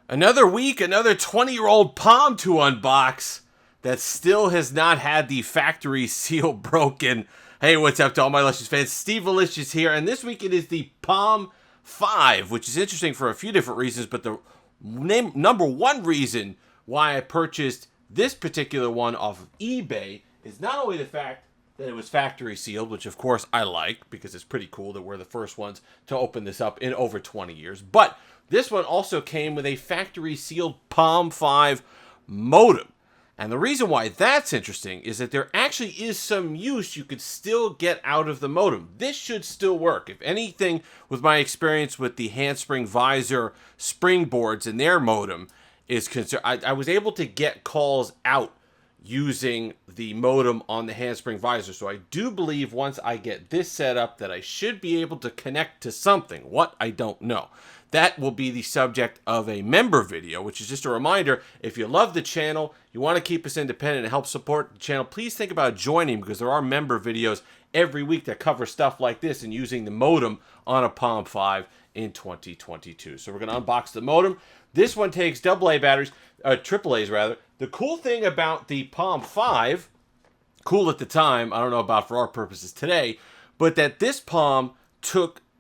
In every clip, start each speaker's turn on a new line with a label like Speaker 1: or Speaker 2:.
Speaker 1: Another week, another 20-year-old Palm to unbox that still has not had the factory seal broken. Hey, what's up to all my Licious fans? Steve Licious here, and this week it is the Palm 5, which is interesting for a few different reasons, but the number one reason why I purchased this particular one off of eBay is not only the fact that it was factory sealed, which of course I like because it's pretty cool that we're the first ones to open this up in over 20 years, but this one also came with a factory sealed Palm 5 modem. And the reason why that's interesting is that there actually is some use you could still get out of the modem. This should still work. If anything, with my experience with the handspring visor springboards in their modem is concerned, I was able to get calls out using the modem on the handspring visor. So I do believe once I get this set up that I should be able to connect to something. What? I don't know. That will be the subject of a member video, which is just a reminder, if you love the channel, you want to keep us independent and help support the channel, please think about joining because there are member videos every week that cover stuff like this and using the modem on a Palm 5 in 2022. So we're going to unbox the modem. This one takes AA batteries, AAAs rather. The cool thing about the Palm 5, cool at the time, I don't know about for our purposes today, but that this Palm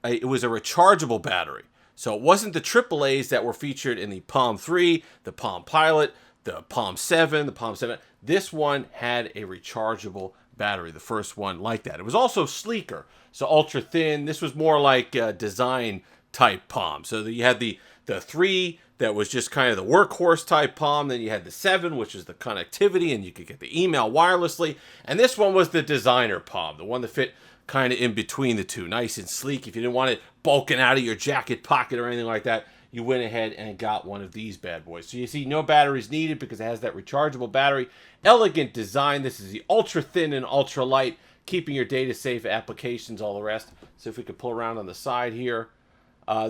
Speaker 1: it was a rechargeable battery. So it wasn't the AAAs that were featured in the Palm 3, the Palm Pilot, the Palm 7, the Palm 7. This one had a rechargeable battery, the first one like that. It was also sleeker, so ultra thin. This was more like a design type Palm. So you had the 3 that was just kind of the workhorse type Palm. Then you had the 7, which is the connectivity, and you could get the email wirelessly. And this one was the designer Palm, the one that fit kind of in between the two, nice and sleek. If you didn't want it bulking out of your jacket pocket or anything like that, you went ahead and got one of these bad boys. So you see no batteries needed because it has that rechargeable battery. Elegant design. This is the ultra thin and ultra light, keeping your data safe, applications, all the rest. So if we could pull around on the side here.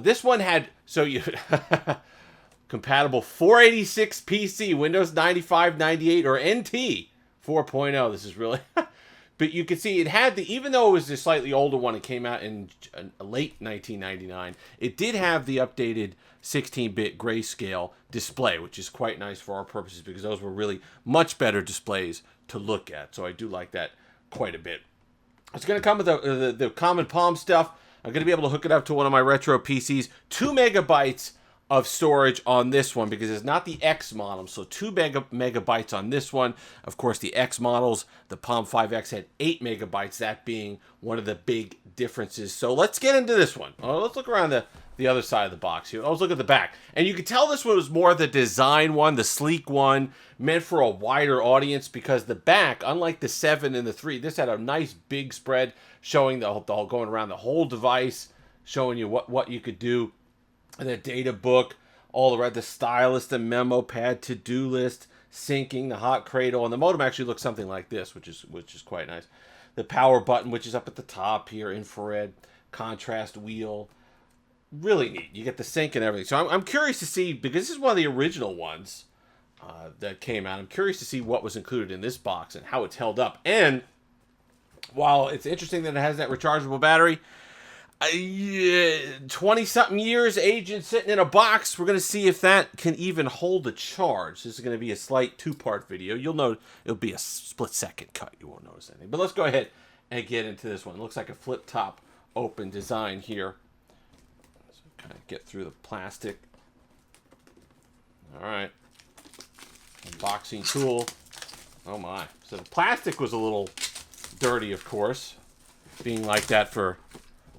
Speaker 1: This one had, so you compatible 486 PC, Windows 95, 98, or NT 4.0. This is really... But you can see it had even though it was a slightly older one, it came out in late 1999, it did have the updated 16-bit grayscale display, which is quite nice for our purposes because those were really much better displays to look at. So I do like that quite a bit. It's going to come with the common Palm stuff. I'm going to be able to hook it up to one of my retro PCs. 2 megabytes of storage on this one because it's not the X model, so 2 megabytes on this one. Of course, the X models, the Palm 5X had 8 megabytes, that being one of the big differences. So let's get into this one. Let's look around the other side of the box here. Let's look at the back. And you can tell this one was more the design one, the sleek one, meant for a wider audience because the back, unlike the 7 and the 3, this had a nice big spread showing the whole going around the whole device, showing you what you could do. And the data book, all the rest, the stylus, the memo pad, to-do list, syncing, the hot cradle, and the modem actually looks something like this, which is quite nice. The power button, which is up at the top here, infrared, contrast wheel, really neat. You get the sync and everything. So I'm curious to see, because this is one of the original ones that came out, I'm curious to see what was included in this box and how it's held up. And while it's interesting that it has that rechargeable battery, 20-something years aging sitting in a box. We're going to see if that can even hold a charge. This is going to be a slight 2-part video. You'll know it'll be a split-second cut. You won't notice anything. But let's go ahead and get into this one. It looks like a flip-top open design here. So kind of get through the plastic. All right. Unboxing tool. Oh, my. So the plastic was a little dirty, of course, being like that for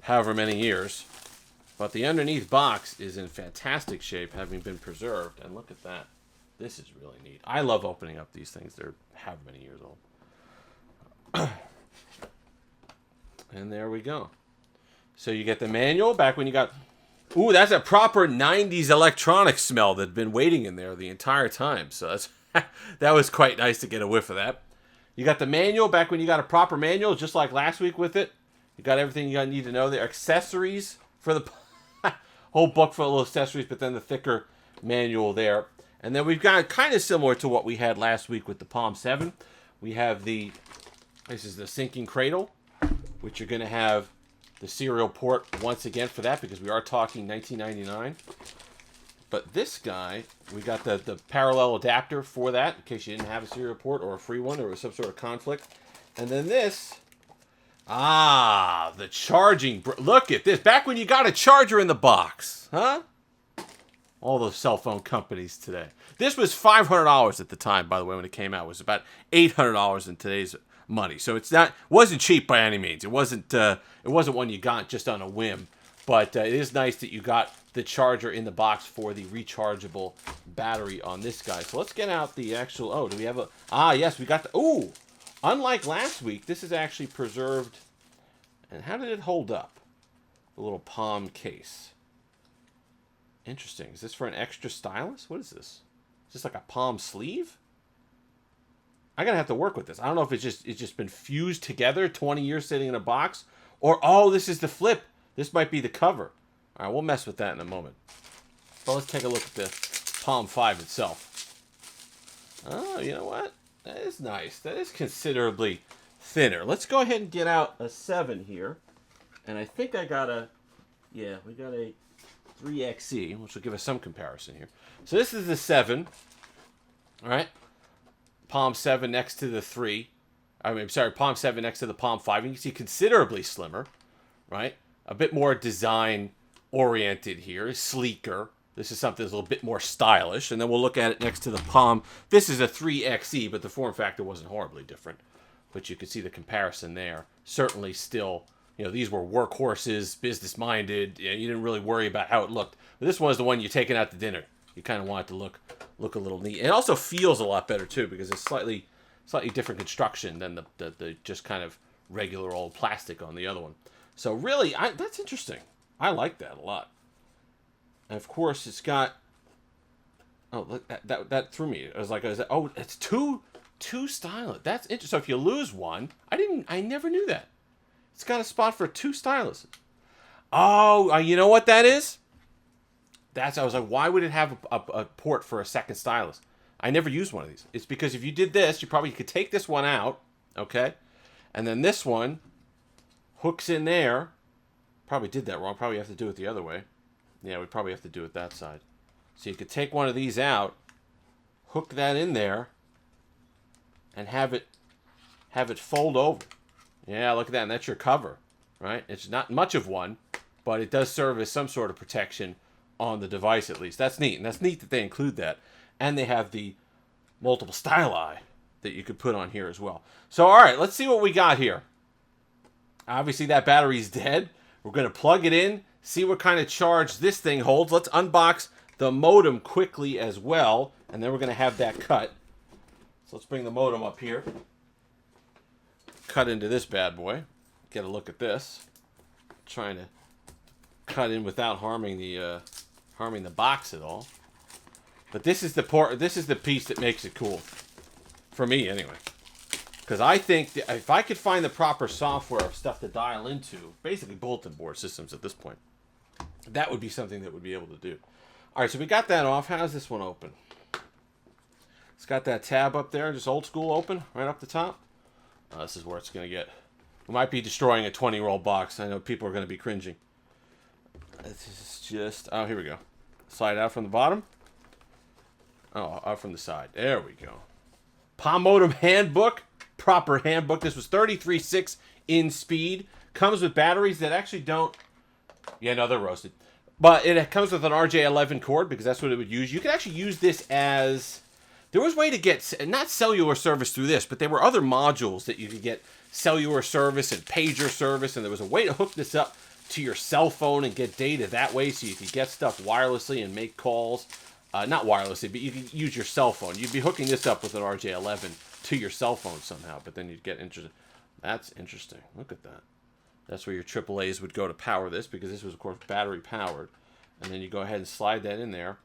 Speaker 1: however many years, but the underneath box is in fantastic shape, having been preserved. And look at that. This is really neat. I love opening up these things. They're however many years old. And there we go. So you get the manual back when you got... Ooh, that's a proper 90s electronic smell that had been waiting in there the entire time. So that's that was quite nice to get a whiff of that. You got the manual back when you got a proper manual, just like last week with it. You got everything you need to know there. Accessories for the whole book full of little accessories, but then the thicker manual there. And then we've got kind of similar to what we had last week with the Palm 7. We have this is the syncing cradle, which you're going to have the serial port once again for that because we are talking 1999. But this guy, we got the parallel adapter for that, in case you didn't have a serial port or a free one, or there was some sort of conflict. And then this, the charging, look at this. Back when you got a charger in the box, huh? All those cell phone companies today. This was $500 at the time, by the way, when it came out. It was about $800 in today's money. So wasn't cheap by any means. It wasn't one you got just on a whim. But it is nice that you got the charger in the box for the rechargeable battery on this guy. So let's get out the actual, do we have yes, we got the, unlike last week, this is actually preserved. And how did it hold up? The little palm case. Interesting. Is this for an extra stylus? What is this? Is this like a palm sleeve? I'm going to have to work with this. I don't know if it's just been fused together, 20 years sitting in a box, or, this is the flip. This might be the cover. All right, we'll mess with that in a moment. But let's take a look at the Palm 5 itself. Oh, you know what? That is nice. That is considerably thinner. Let's go ahead and get out a 7 here. And I think we got a 3XE, which will give us some comparison here. So this is the 7. All right. Palm 7 next to the 3. Palm 7 next to the Palm 5. You can see considerably slimmer, right? A bit more design-oriented here, sleeker. This is something that's a little bit more stylish. And then we'll look at it next to the Palm. This is a 3XE, but the form factor wasn't horribly different. But you can see the comparison there. Certainly still, these were workhorses, business-minded. You didn't really worry about how it looked. But this one is the one you're taking out to dinner. You kind of want it to look a little neat. And it also feels a lot better, too, because it's slightly different construction than the just kind of regular old plastic on the other one. So really, that's interesting. I like that a lot. And of course, it's got. Oh, look, that threw me. It's two stylus. That's interesting. So if you lose one, I never knew that. It's got a spot for 2 styluses. Oh, you know what that is? I was like, why would it have a port for a second stylus? I never used one of these. It's because if you did this, you probably could take this one out, okay, and then this one hooks in there. Probably did that wrong. Probably have to do it the other way. Yeah, we probably have to do it that side. So you could take one of these out, hook that in there, and have it fold over. Yeah, look at that. And that's your cover, right? It's not much of one, but it does serve as some sort of protection on the device at least. That's neat. And that's neat that they include that. And they have the multiple styli that you could put on here as well. So, all right, let's see what we got here. Obviously, that battery's dead. We're going to plug it in, see what kind of charge this thing holds. Let's unbox the modem quickly as well, and then we're going to have that cut. So let's bring the modem up here. Cut into this bad boy. Get a look at this. Trying to cut in without harming the box at all. But this is the part. This is the piece that makes it cool, for me anyway. Because I think that if I could find the proper software of stuff to dial into, basically bulletin board systems at this point, that would be something that would be able to do. All right, so we got that off. How does this one open? It's got that tab up there, just old school open, right up the top. This is where it's going to get. We might be destroying a 20-year-old box. I know people are going to be cringing. This is just. Oh, here we go. Slide out from the bottom. Oh, out from the side. There we go. Palm Modem Handbook. Proper handbook. This was 33.6 in speed. Comes with batteries that actually don't. Yeah, no, they're roasted. But it comes with an RJ11 cord because that's what it would use. You could actually use this as. There was a way to get, not cellular service through this, but there were other modules that you could get cellular service and pager service, and there was a way to hook this up to your cell phone and get data that way so you could get stuff wirelessly and make calls. Not wirelessly, but you could use your cell phone. You'd be hooking this up with an RJ11 to your cell phone somehow, but then you'd get interested. That's interesting. Look at that. That's where your AAAs would go to power this, because this was, of course, battery powered. And then you go ahead and slide that in there,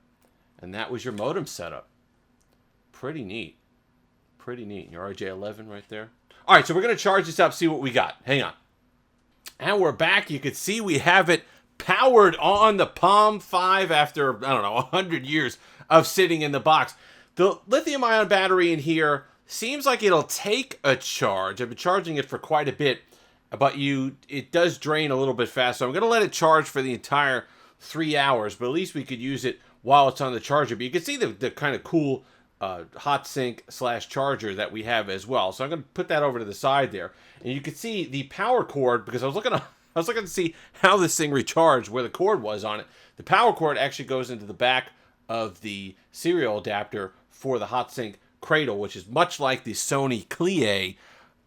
Speaker 1: and that was your modem setup. Pretty neat. Pretty neat. Your RJ11 right there. All right, so we're going to charge this up, see what we got. Hang on. And we're back. You can see we have it powered on the Palm 5 after, I don't know, 100 years of sitting in the box. The lithium-ion battery in here seems like it'll take a charge. I've been charging it for quite a bit, but it does drain a little bit fast. So I'm going to let it charge for the entire 3 hours, but at least we could use it while it's on the charger. But you can see the kind of cool hot sink / charger that we have as well. So I'm going to put that over to the side there. And you can see the power cord, because I was looking to see how this thing recharged, where the cord was on it. The power cord actually goes into the back of the serial adapter for the hot sink cradle, which is much like the Sony Clie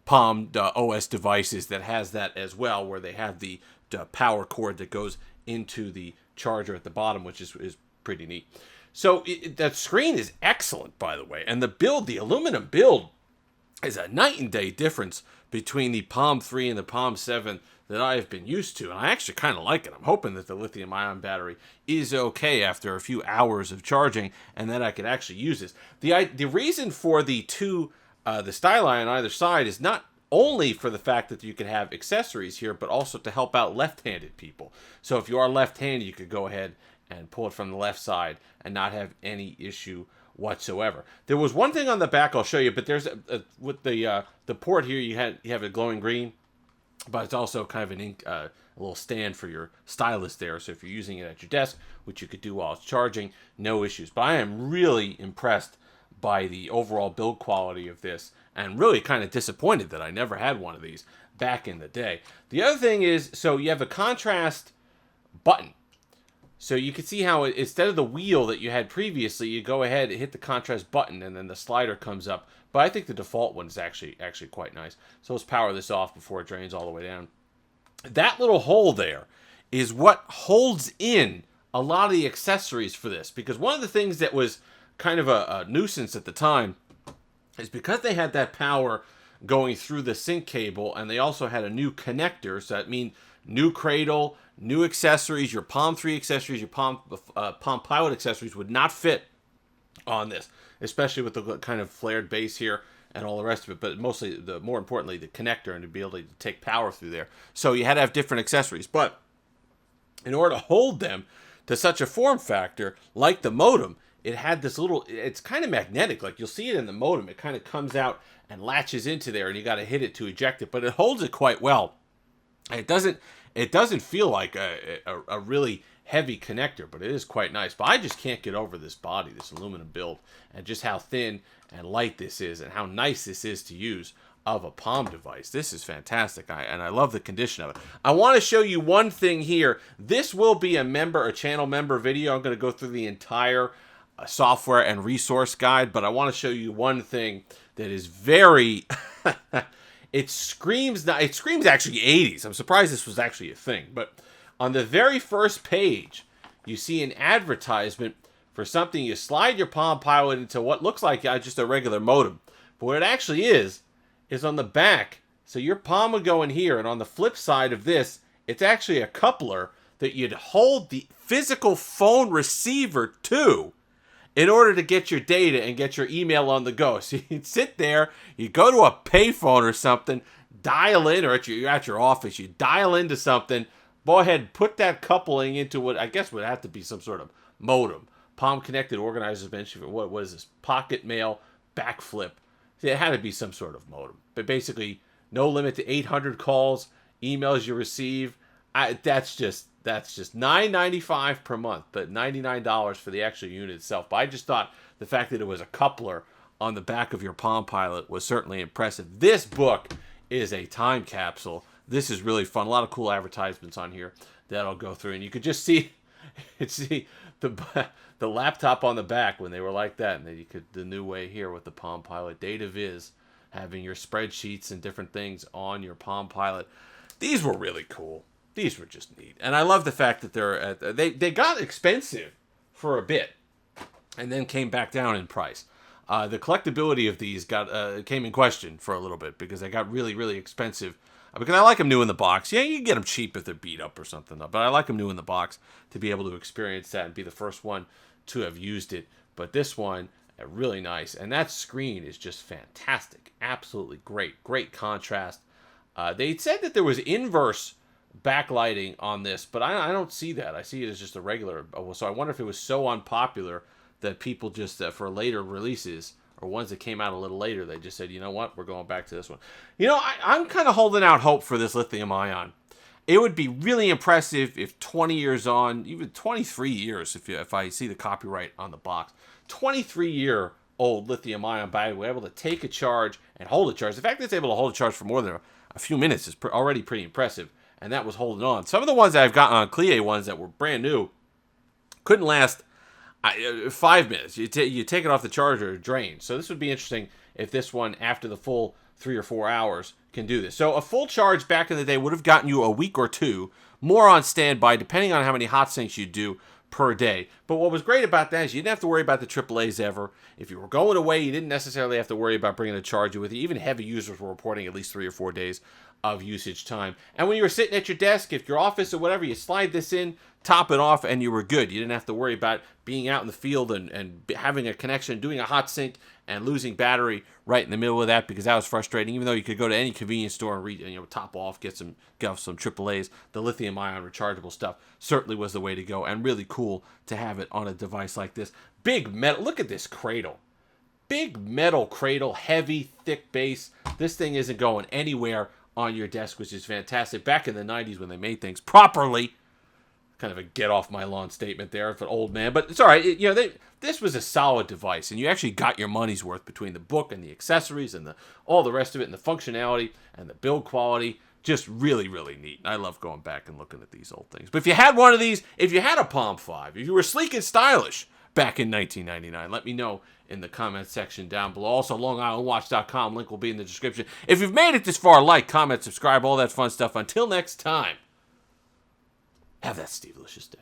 Speaker 1: Palm OS devices that has that as well, where they have the power cord that goes into the charger at the bottom, which is pretty neat. So that screen is excellent, by the way. And the aluminum build is a night and day difference between the Palm 3 and the Palm 7 that I have been used to. And I actually kind of like it. I'm hoping that the lithium ion battery is okay after a few hours of charging and that I could actually use this. The reason for the styli on either side is not only for the fact that you can have accessories here, but also to help out left-handed people. So if you are left-handed, you could go ahead and pull it from the left side and not have any issue whatsoever. There was one thing on the back I'll show you, but there's with the port here, you have a glowing green, but it's also kind of an ink, a little stand for your stylus there. So if you're using it at your desk, which you could do while it's charging, no issues. But I am really impressed by the overall build quality of this, and really kind of disappointed that I never had one of these back in the day. The other thing is, so you have a contrast button. So you can see how instead of the wheel that you had previously, you go ahead and hit the contrast button and then the slider comes up. But I think the default one is actually quite nice. So let's power this off before it drains all the way down. That little hole there is what holds in a lot of the accessories for this. Because one of the things that was kind of a nuisance at the time is because they had that power going through the sync cable, and they also had a new connector. So that means new cradle, new accessories, your Palm 3 accessories, your Palm Pilot accessories would not fit on this, especially with the kind of flared base here and all the rest of it, but mostly, more importantly, the connector and to be able to take power through there. So you had to have different accessories, but in order to hold them to such a form factor, like the modem, it had this little, it's kind of magnetic, like you'll see it in the modem, it kind of comes out and latches into there, and you got to hit it to eject it, but it holds it quite well. It doesn't feel like a really heavy connector, but it is quite nice. But I just can't get over this body, this aluminum build, and just how thin and light this is, and how nice this is to use of a Palm device. This is fantastic, and I love the condition of it. I want to show you one thing here. This will be a channel member video. I'm going to go through the entire software and resource guide, but I want to show you one thing that is very... It screams actually 80s. I'm surprised this was actually a thing. But on the very first page, you see an advertisement for something. You slide your Palm Pilot into what looks like just a regular modem. But what it actually is on the back. So your Palm would go in here, and on the flip side of this, it's actually a coupler that you'd hold the physical phone receiver to in order to get your data and get your email on the go. So you'd sit there, you go to a payphone or something, dial in, or you're at your office, you dial into something, go ahead, put that coupling into what I guess would have to be some sort of modem. Palm Connected Organizers Bench, what was this? Pocket Mail Backflip. It had to be some sort of modem. But basically, no limit to 800 calls, emails you receive. That's just $9.95 per month, but $99 for the actual unit itself. But I just thought the fact that it was a coupler on the back of your Palm Pilot was certainly impressive. This book is a time capsule. This is really fun. A lot of cool advertisements on here that I'll go through, and you could just see the laptop on the back when they were like that, and then you could the new way here with the Palm Pilot Data Viz, having your spreadsheets and different things on your Palm Pilot. These were really cool. These were just neat. And I love the fact that they got expensive for a bit and then came back down in price. The collectability of these came in question for a little bit because they got really, really expensive. Because I like them new in the box. Yeah, you can get them cheap if they're beat up or something, but I like them new in the box to be able to experience that and be the first one to have used it. But this one, really nice. And that screen is just fantastic. Absolutely great. Great contrast. They said that there was inverse backlighting on this, but I don't see that. I see it as just a regular. So I wonder if it was so unpopular that people just, for later releases, or ones that came out a little later, they just said, you know what, we're going back to this one. You know, I'm kind of holding out hope for this lithium ion. It would be really impressive if 20 years on, even 23 years, if I see the copyright on the box, 23-year-old lithium-ion battery were able to take a charge and hold a charge. The fact that it's able to hold a charge for more than a few minutes is already pretty impressive, and that was holding on. Some of the ones that I've gotten on Clie ones that were brand new couldn't last 5 minutes. You take it off the charger, it drains. So this would be interesting if this one, after the full 3 or 4 hours, can do this. So a full charge back in the day would have gotten you a week or two more on standby, depending on how many hot sinks you do per day. But what was great about that is you didn't have to worry about the AAAs ever. If you were going away, you didn't necessarily have to worry about bringing a charger with you. Even heavy users were reporting at least 3 or 4 days of usage time. And when you were sitting at your desk, if your office or whatever, you slide this in, top it off, and you were good. You didn't have to worry about being out in the field and having a connection, doing a hot sync, and losing battery right in the middle of that, because that was frustrating. Even though you could go to any convenience store and top off, get some AAAs, the lithium-ion rechargeable stuff certainly was the way to go, and really cool to have it on a device like this. Big metal. Look at this cradle. Big metal cradle, heavy, thick base. This thing isn't going anywhere on your desk, which is fantastic. Back in the 90s when they made things properly. Kind of a get off my lawn statement there for an old man, but it's all right. This was a solid device, and you actually got your money's worth between the book and the accessories and all the rest of it, and the functionality and the build quality. Just really, really neat. I love going back and looking at these old things. But if you had one of these, if you had a Palm 5, if you were sleek and stylish back in 1999, let me know in the comments section down below. Also, LongIslandWatch.com, link will be in the description. If you've made it this far, like, comment, subscribe, all that fun stuff. Until next time, have that Steve-licious day.